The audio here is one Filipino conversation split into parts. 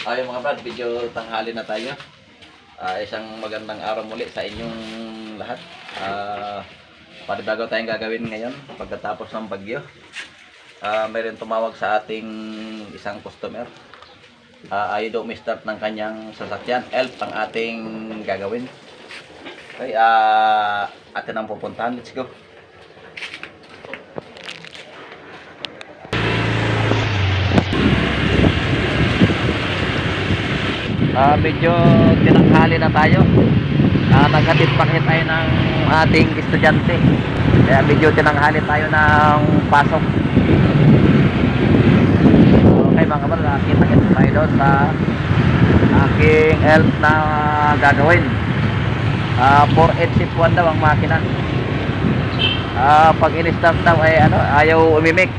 Ay mga brad, video tanghali na tayo. Isang magandang araw muli sa inyong lahat. Panibago tayong gagawin ngayon pagkatapos ng bagyo. Mayroon tumawag sa ating isang customer. Ayaw daw start ng kanyang sasakyan. Help ang ating gagawin. Okay, atin ang pupuntahan. Let's go. Medyo tinanghali na tayo. Nagkatid-pakit tayo ng ating estudyante. Kaya medyo tinanghali tayo ng pasok. Okay mga kapal, kita-kita tayo doon sa aking help na gagawin. 4-8 shift 1 daw ang makina. Pag in-start daw ay ayaw umimik.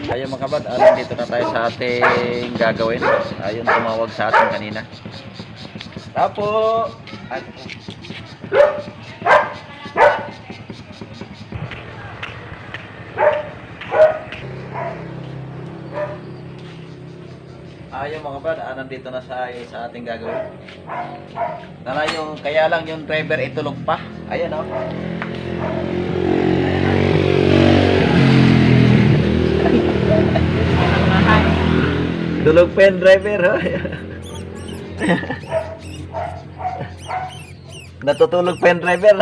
Ayun mga kabad, dito na tayo sa ating gagawin. Ayun, tumawag sa atin kanina. Tapo! Ayun mga kabad, nandito na sa ating gagawin. Kaya lang yung driver itulog pa. Ayun o. Tulog pa yung driver, ha? Natutulog pa yung driver.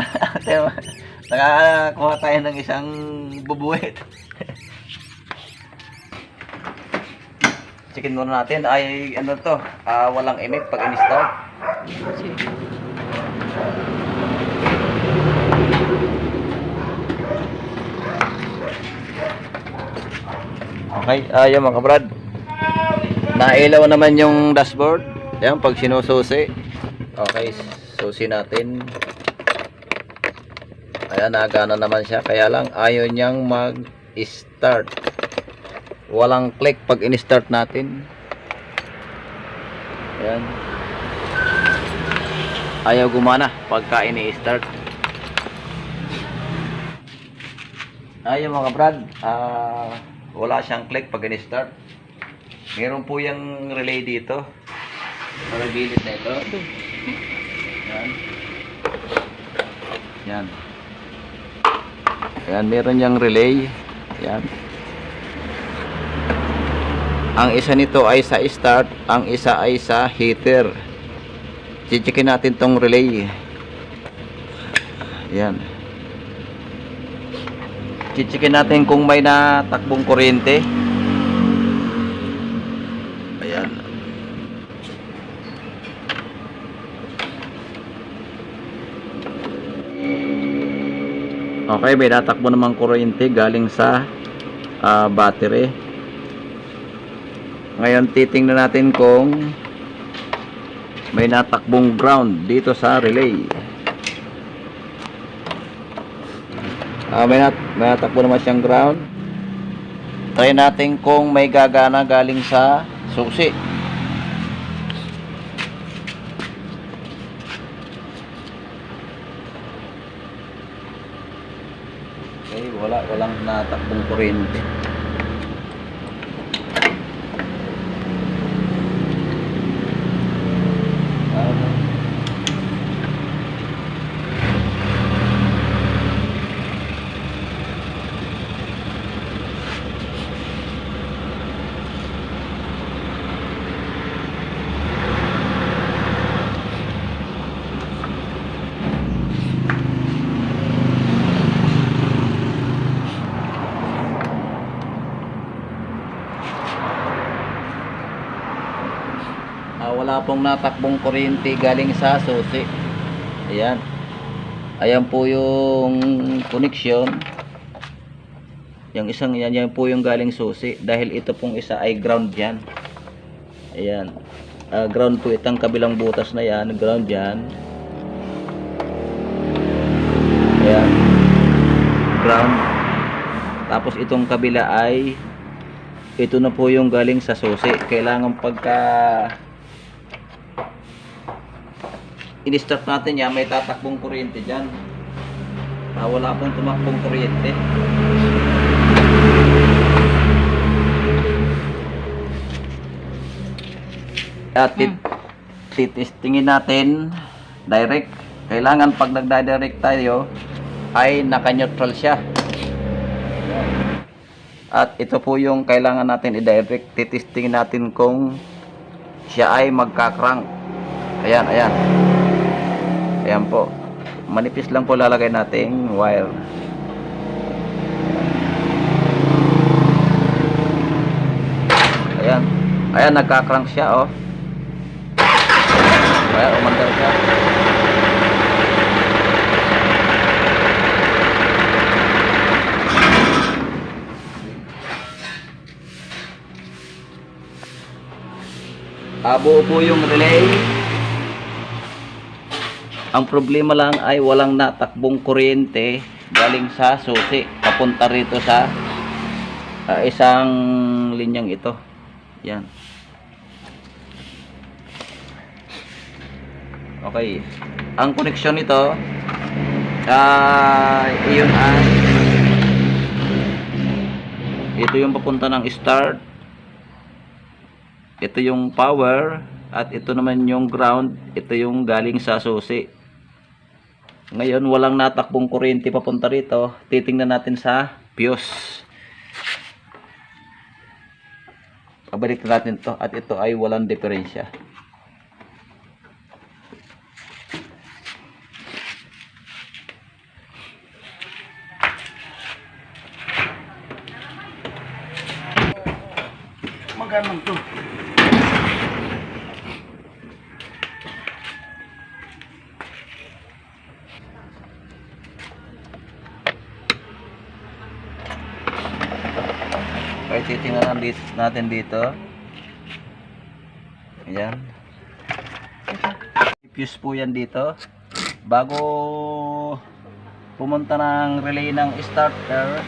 Nakakuha tayo ng isang bubuwit. Chicken muna natin. Ay, walang imik pag in-start. Okay, ayun mga kabrad. Nailaw naman yung dashboard. Yan, pag sinususi. Okay, susi natin. Ayan, nagana naman siya. Kaya lang, ayaw niyang mag-start. Walang click pag in-start natin. Ayan. Ayaw gumana pagka ini-start. Ayun mga brad, wala siyang click pag in-start. Meron po yung relay dito. Sa gilid na ito. Yan. Yan. Yan, meron yung relay. Yan. Ang isa nito ay sa start, ang isa ay sa heater. Chichikin natin tong relay. Yan. Chichikin natin kung may natakbong kuryente. Ayan. Okay, may natakbo namang kuryente galing sa battery. Ngayon titingnan natin kung may natakbong ground dito sa relay. May natakbo naman siyang ground. Try natin kung may gagana galing sa susi. Okay, walang natakbong kuryente. Wala pong natakbong kuryente galing sa susi. Ayan. Ayan po yung connection. Yung isang yan po yung galing susi. Dahil ito pong isa ay ground yan. Ayan. Ground po itang kabilang butas na yan. Ground yan. Ayan. Ground. Tapos itong kabila ay ito na po yung galing sa susi. Kailangan pagka in-start natin yan, may tatakbong kuryente dyan. Wala pong tumakbong kuryente. At titistingin natin direct. Kailangan pag nagda-direct tayo ay naka-neutral siya. At ito po yung kailangan natin i-direct. Titistingin natin kung siya ay magka-crank. Ayan, ayan. Ayan po. Manipis lang po lalagay nating wire. Ayan. Ayan, nagka-crank siya, oh. Ayan, umandar siya. Buo po yung relay. Ang problema lang ay walang natakbong kuryente galing sa susi papunta rito sa isang linyang ito. Yan. Okay. Ang koneksyon nito iyon ay ito yung papunta ng start. Ito yung power at ito naman yung ground. Ito yung galing sa susi. Ngayon walang natakbong kuryente papunta rito. Titingnan natin sa fuse. Pabalik natin to at ito ay walang diferensya. Magandang to. Okay, titingnan natin dito. Ayan. Fuse po yan dito. Bago pumunta ng relay ng starter,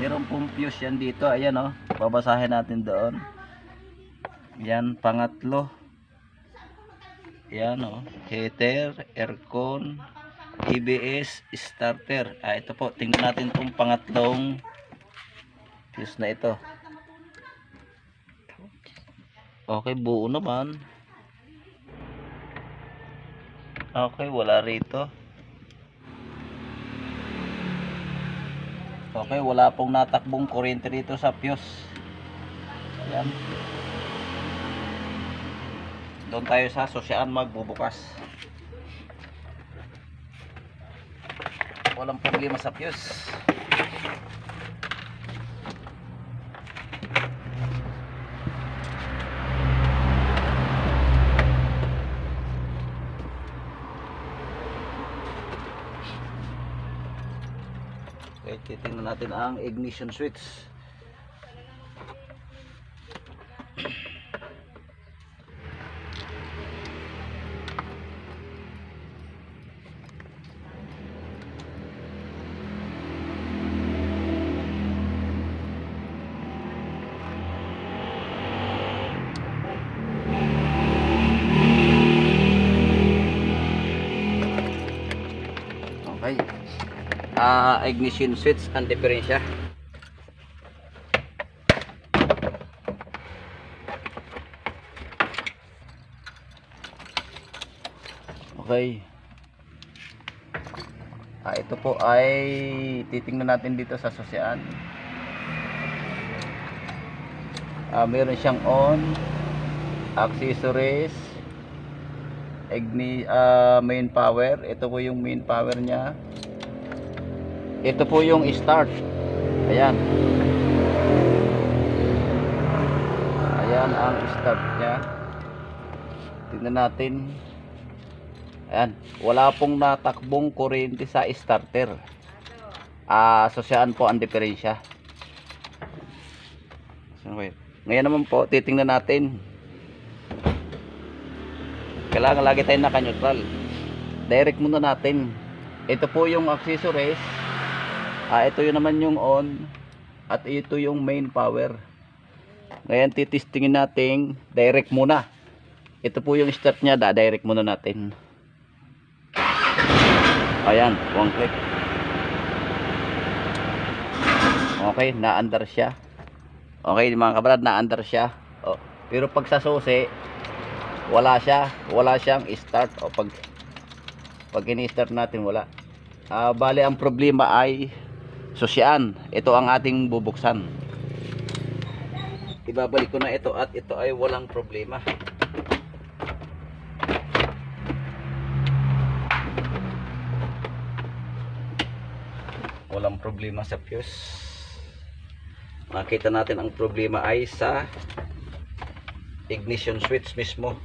meron pong fuse yan dito. Ayan, oh. Babasahin natin doon. Yan, pangatlo. Yan, oh. Heater, aircon, EBS, starter. Ito po, tingnan natin itong pangatlong fuse na ito. Okay, buo naman. Okay, wala rito. Okay, wala pong natakbong kuryente rito sa fuse. Yan. Doon tayo sa susyaan magbubukas. Walang problema sa fuse. Okay, titingnan natin ang ignition switch. Okay. ignition switch and diferensya. Okay. Ito po ay titingnan natin dito sa susian. Meron siyang on, accessories, main power. Ito po yung main power niya. Ito po yung start. Ayan. Ayan ang start niya. Tingnan natin. Ayan, wala pong natakbong kuryente sa starter. Susian po ang diferensya. Okay. Ngayon naman po, titingnan natin. Kailangan lagi tayo naka-neutral. Direct muna natin. Ito po yung accessories. Ito yun naman yung on. At ito yung main power. Ngayon titistingin natin direct muna. Ito po yung start nya, direct muna natin. Ayan, one click. Okay, na-under siya. Okay mga kabrad, na-under siya. Pero pag sa susi, wala siyang start. Pag ini-start natin, wala. Bali ang problema ay susian. Ito ang ating bubuksan. Ibabalik ko na ito at ito ay walang problema. Walang problema sa fuse. Nakita natin ang problema ay sa ignition switch mismo.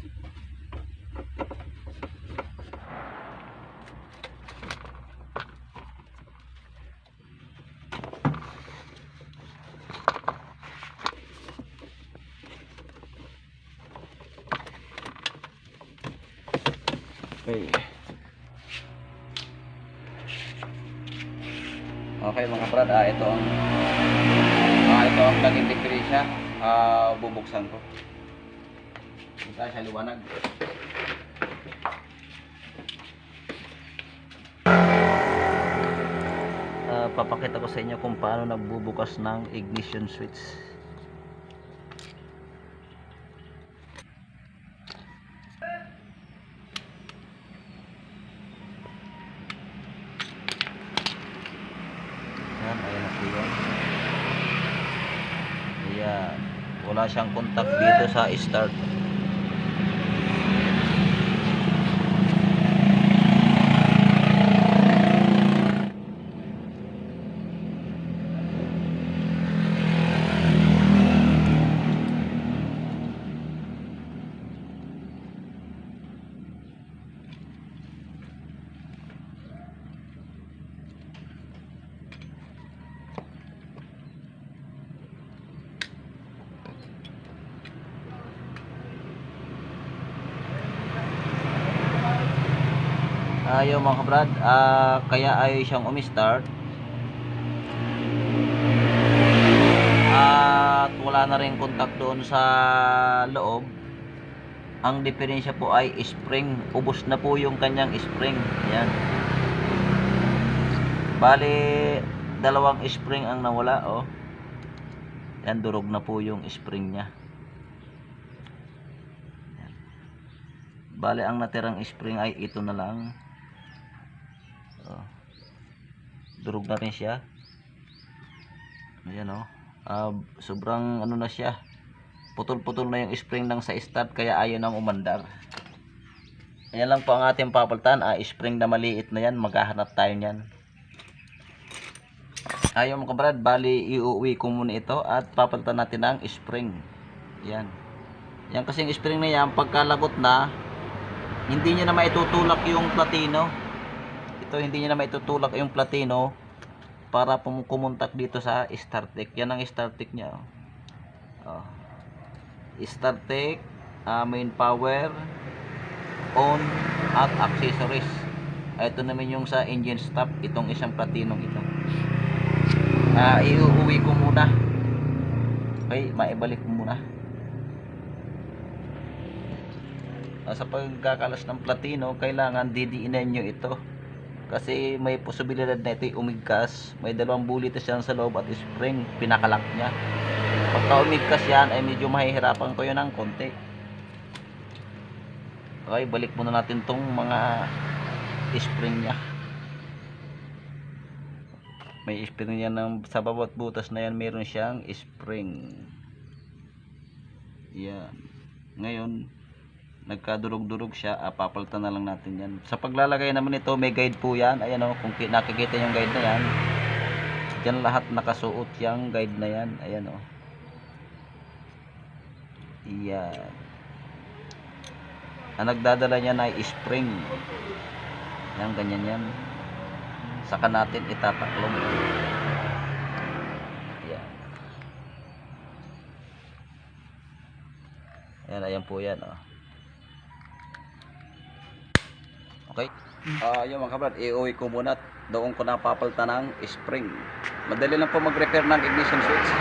Okay. Okay mga brad, ito ang naging diferensya. Bubuksan ko. Ito sa liwanag. Papakita ko sa inyo kung paano nagbubukas ng ignition switch. Ayan na po yun. Ayan. Wala siyang contact dito sa start. Ayaw mga kabrad, kaya ayaw siyang umi-start at wala na rin contact doon sa loob. Ang diferensya po ay spring. Ubos na po yung kanyang spring. Yan. Bali, dalawang spring ang nawala. Yan, durog na po yung spring nya. Yan. Bali, ang natirang spring ay ito na lang. Durog na rin siya. Ayan sobrang ano na siya, putol-putol na yung spring ng sa start, kaya ayaw nang umandar. Ayan lang po ang ating papalitan. Spring na maliit na yan, maghahanap tayo nyan. Ayaw mga kabrad, bali iuwi ko muna ito at papalitan natin ang spring. Yan kasing spring na yan, pagkalagot na, hindi niya na maitutulak yung platino. Ito, hindi niya na maitutulak yung platino para kumontak dito sa starter. Yan ang starter niya. Starter, main power, on, at accessories. Ito naman yung sa engine stop, itong isang platinong ito. Iuwi ko muna. Okay, maibalik ko muna. Sa pagkakalas ng platino, kailangan didiinan nyo ito. kasi may posibilidad na ito'y umigkas. May dalawang bulitas yan sa loob at spring, pinakalak niya. Pagka umigkas yan ay medyo mahihirapan ko yun ng konti. Okay, balik muna natin tong mga spring niya. May spring yan sa bawat butas na yan, meron siyang spring. Yan. Ngayon nagkadurog-durog siya, papalitan na lang natin yan. Sa paglalagay naman ito, may guide po yan. Ayan o, kung nakikita yung guide na yan, dyan lahat nakasuot yung guide na yan. Ayan o. Yan. Ang nagdadala niya na spring. Yan, ganyan yan. Saka natin itataklong. Yan. Ayan, ayan po yan o. Okay. Yung mga kabrad, iuwi ko muna at doon ko napapalitan ng spring. Madali lang po mag-repair ng ignition switch.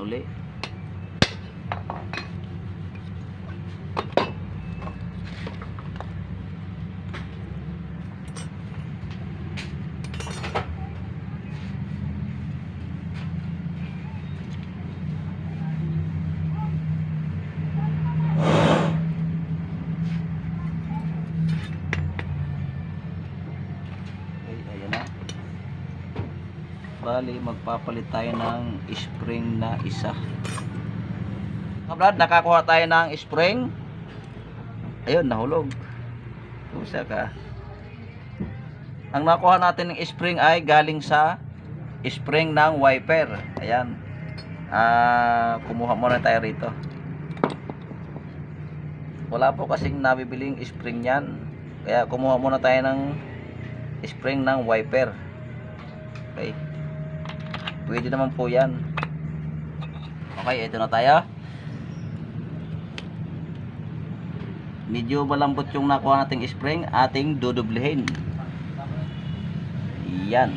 Uli. Bali, magpapalit tayo ng spring na isa. Kabrad, nakakuha tayo ng spring. Ayun, nahulog. Kusa ka. Ang nakuha natin ng spring ay galing sa spring ng wiper. Ayan. Kumuha muna tayo rito. Wala po kasing nabibiling spring yan. Kaya kumuha muna tayo ng spring ng wiper. Okay. Pwede naman po yan. Okay, ito na tayo. Medyo malambot yung nakuha nating spring, ating dudublehin. Yan.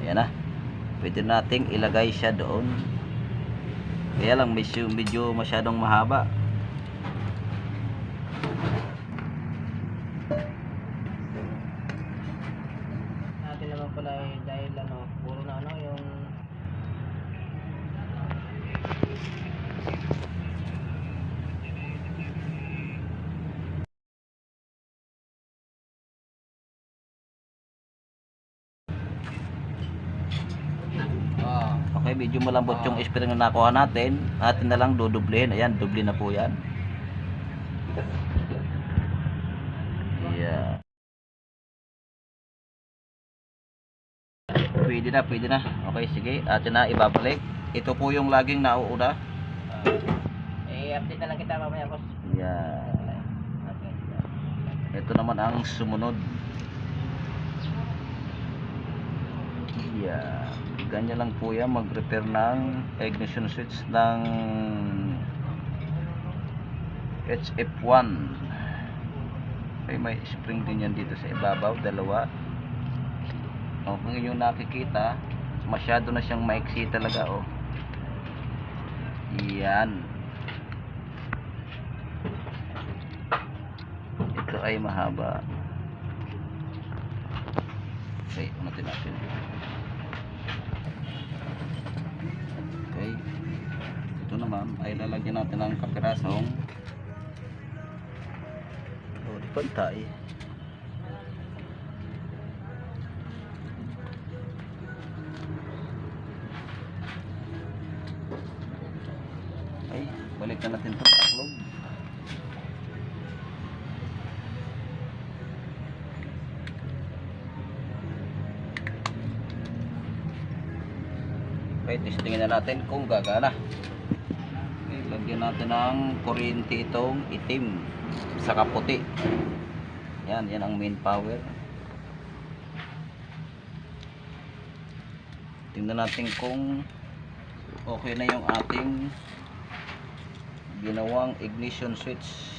Ayan na. Pwede nating ilagay siya doon. Kaya lang medyo masyadong mahaba. Dahil puro na yung okay, medyo malambot yung spring na nakuha natin. Atin na lang dudublehin. Ayan, doble na po yan. Yeah. Pwede na. Okay, sige. Atin na ibabalik. Ito po yung laging nauuna. update na lang kita mamaya, boss. Yeah. Ito naman ang sumunod. Yeah. Ganyan lang po yan mag-repair ng ignition switch ng HF1. Okay, may spring din yan dito sa ibabaw, dalawa. O, kung yung nakikita, masyado na siyang maiksi talaga, oh. Yan. Ito ay mahaba. Okay, unatin natin. Okay. Ito naman ay lalagyan natin ng kapirasong di pantay. Okay, balik na natin itong taklog. Okay, testingin na natin kung gagana. Okay, lagyan natin ng kuryente itong itim saka puti. Yan ang main power. Tingnan natin kung okay na yung ating ginawang ignition switch.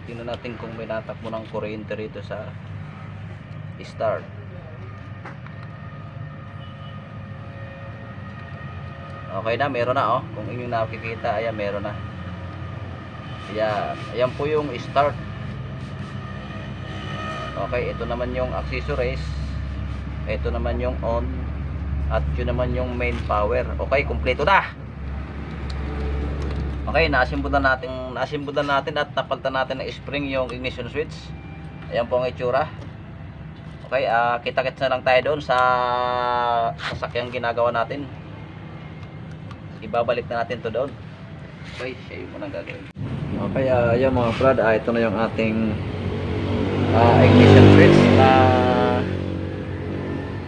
tingnan natin kung may natakbo ng kuryente rito sa start. Okay na, meron na oh. Kung inyong nakikita, ayan, meron na. Ayan po yung start. Okay, ito naman yung accessories. Ito naman yung on. At yun naman yung main power. Okay, kumpleto na. Okay, nasimbulan natin at napalitan natin ng spring yung ignition switch. Ayan po ang itsura. Okay, kita-kits na lang tayo doon sa sasakyang ginagawa natin. Ibabalik na natin to doon. Okay, siya yung muna gagawin. Okay, ayan mga brad, ito na yung ating ignition switch na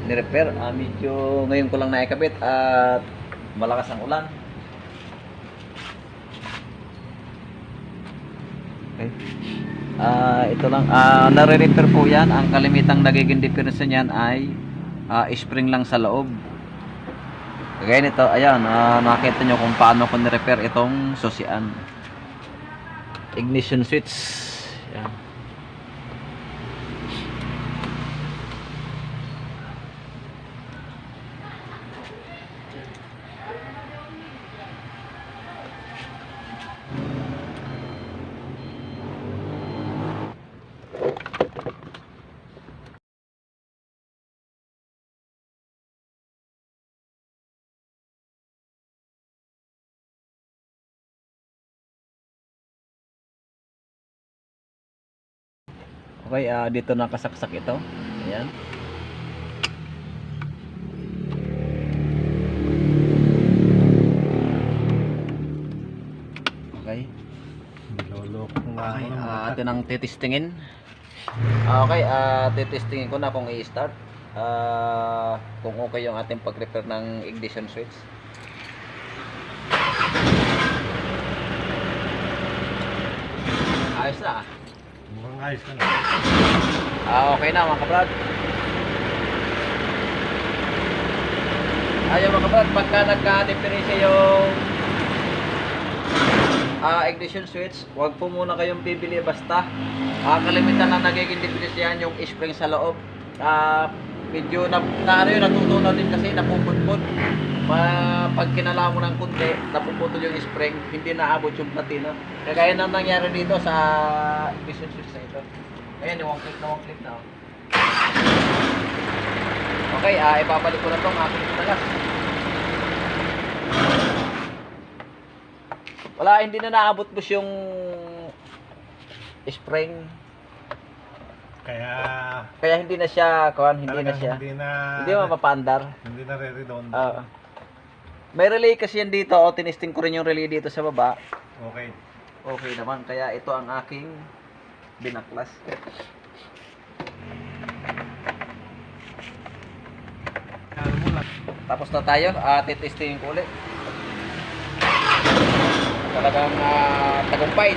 ni-repair. Medyo ngayon ko lang naikabit at malakas ang ulan. Okay. Ito lang, nare-repair po yan. Ang kalimitang nagiging difference niyan ay spring lang sa loob. Kaya nito, ayan, nakita nyo kung paano ko ni-repair itong susian. Ignition switch. Ayan. Okay, dito nakasaksak ito. Ayan. Okay. Okay, atin ang titistingin. Okay, titistingin ko na kung i-start. Kung okay yung ating pag-repair ng ignition switch. Ayos na. Mukhang ayos ka na. Okay na mga kabrad. Ayaw mga kabrad, pagka nagka-diferensya yung ignition switch, huwag po muna kayong bibili basta. Kalimitan na nagiging diferensyahan yung spring sa loob. Medyo natutunaw din kasi napupudpud. Pag kinala mo ng kunti, napuputol yung spring, hindi naabot yung platina. Kaya nang nangyari dito sa ignition switch na ito. Ayan, yung one click na. Okay, ibabalik ko na itong aking tagas. Wala, hindi na naabot boss yung spring. Kaya hindi na siya, hindi mapapaandar. Hindi na re-redound. May relay kasi yan dito, tinisting ko rin yung relay dito sa baba. Okay. Okay naman, kaya ito ang aking binaklas. Tapos na tayo, titestingin ko ulit. Talagang tagumpay.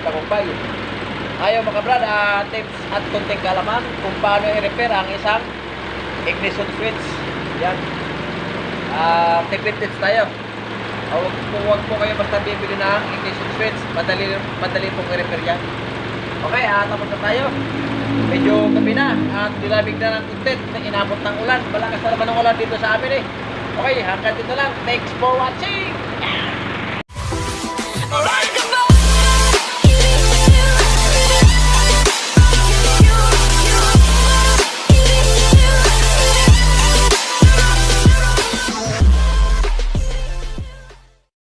Ayaw mga brad, tips at konting kalaman kung paano i-repair ang isang ignition switch. Yan. Tipid tips tayo. Huwag po kayo basta bibili ng ignition switch. Madali pong i-repair yan. Okay, tapos na tayo. Medyo gabi na at dilabig na ng content na inabot ng ulan. Malakas na naman ng ulan dito sa amin eh. Okay, hanggang dito lang. Thanks for watching!